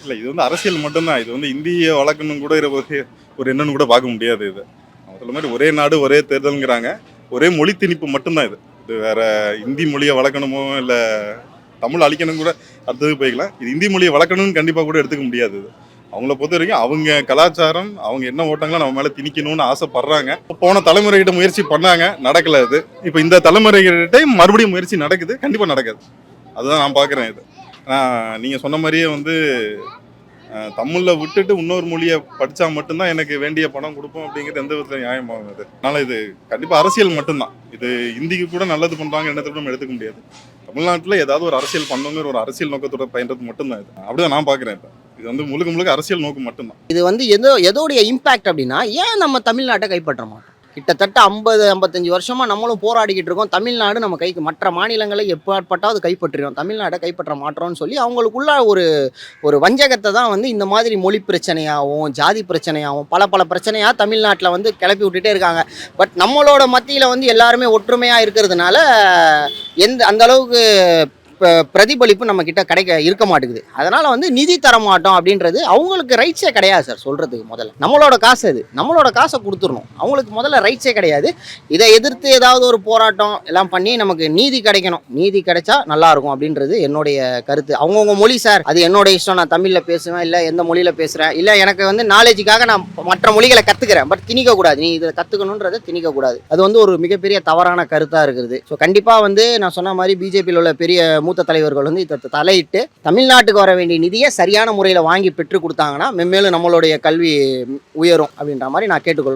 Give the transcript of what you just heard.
இல்லை, இது வந்து அரசியல் மட்டும்தான். இது வந்து இந்திய வழக்குன்னு கூட ஒரு என்னன்னு கூட பார்க்க முடியாது. இது அவங்க சொல்ல மாதிரி ஒரே நாடு ஒரே தேர்தலுங்கிறாங்க. ஒரே மொழி திணிப்பு மட்டும்தான் இது. இது வேற இந்தி மொழியை வளர்க்கணுமோ இல்லை தமிழ் அழிக்கணும் கூட அடுத்தது போய்க்கலாம். இது இந்தி மொழியை வளர்க்கணும்னு கண்டிப்பாக கூட எடுத்துக்க முடியாது. இது அவங்கள பொறுத்த வரைக்கும் அவங்க கலாச்சாரம், அவங்க என்ன ஓட்டாங்களோ நம்ம மேலே திணிக்கணும்னு ஆசைப்படுறாங்க. போன தலைமுறைகிட்ட முயற்சி பண்ணாங்க, நடக்கல. அது இப்போ இந்த தலைமுறைகிட்ட மறுபடியும் முயற்சி நடக்குது, கண்டிப்பாக நடக்காது. அதுதான் நான் பார்க்குறேன். இது நீங்கள் சொன்ன மாதிரியே வந்து தமிழில் விட்டுட்டு இன்னொரு மொழியை படித்தா மட்டும்தான் எனக்கு வேண்டிய பணம் கொடுப்போம் அப்படிங்கிறது எந்த விதத்தில் நியாயமாகும். இது அதனால் இது கண்டிப்பாக அரசியல் மட்டும்தான். இது இந்திக்கு கூட நல்லது பண்ணுறாங்க என்னத்தை நம்ம எடுத்துக்க முடியாது. தமிழ்நாட்டில் ஏதாவது ஒரு அரசியல் பண்ணுங்கிற ஒரு அரசியல் நோக்கத்தோட பயன்றது மட்டும்தான் இது. அப்படிதான் நான் பார்க்குறேன். இப்போ இது வந்து முழுக்க முழுக்க அரசியல் நோக்கம் மட்டும்தான். இது வந்து எதோடைய இம்பாக்ட் அப்படின்னா, ஏன் நம்ம தமிழ்நாட்டை கைப்பற்ற மாட்டோம்? கிட்டத்தட்ட 55 வருஷமா நம்மளும் போராடிக்கிட்டு இருக்கோம். தமிழ்நாடு நம்ம கைக்கு மற்ற மாநிலங்களை எப்பட்டாவது கைப்பற்றிடும், தமிழ்நாட்டை கைப்பற்ற மாட்டோம்னு சொல்லி அவங்களுக்குள்ள ஒரு வஞ்சகத்தை தான் வந்து இந்த மாதிரி மொழி பிரச்சனையாகவும் ஜாதி பிரச்சனையாகவும் பல பிரச்சனையாக தமிழ்நாட்டில் வந்து கிளப்பி விட்டுட்டே இருக்காங்க. பட் நம்மளோட மத்தியில் வந்து எல்லாருமே ஒற்றுமையாக இருக்கிறதுனால அந்த அளவுக்கு பிரதிபலிப்பு நம்ம கிட்ட இருக்க மாட்டேங்குது. அதனால வந்து நிதி தர மாட்டோம் அப்படின்றது அவங்களுக்கு ரைட்ஸே கிடையாது சார். சொல்றதுக்கு முதல்ல நம்மளோட காசு, அது நம்மளோட காசை கொடுத்துடணும். அவங்களுக்கு முதல்ல ரைட்ஸே கிடையாது. இதை எதிர்த்து ஏதாவது ஒரு போராட்டம் எல்லாம் பண்ணி நமக்கு நீதி கிடைக்கணும். நீதி கிடைச்சா நல்லா இருக்கும் அப்படின்றது என்னுடைய கருத்து. அவங்கவுங்க மொழி சார், அது என்னோட இஷ்டம். நான் தமிழில் பேசுவேன், இல்லை எந்த மொழியில் பேசுகிறேன், இல்லை எனக்கு வந்து நாலேஜுக்காக நான் மற்ற மொழிகளை கற்றுக்கிறேன். பட் திணிக்கக்கூடாது, நீ இதை கற்றுக்கணுன்றதை திணிக்கக்கூடாது. அது வந்து ஒரு மிகப்பெரிய தவறான கருத்தாக இருக்குது. ஸோ கண்டிப்பாக வந்து நான் சொன்ன மாதிரி பிஜேபியில் உள்ள பெரிய மூத்த தலைவர்கள் வந்து இதை தலையிட்டு தமிழ்நாட்டுக்கு வர வேண்டிய நிதியை சரியான முறையில் வாங்கி பெற்று கொடுத்தாங்கன்னா மென்மேலும் நம்மளுடைய கல்வி உயரும் அப்படின்ற மாதிரி நான் கேட்டுக்கொள்கிறேன்.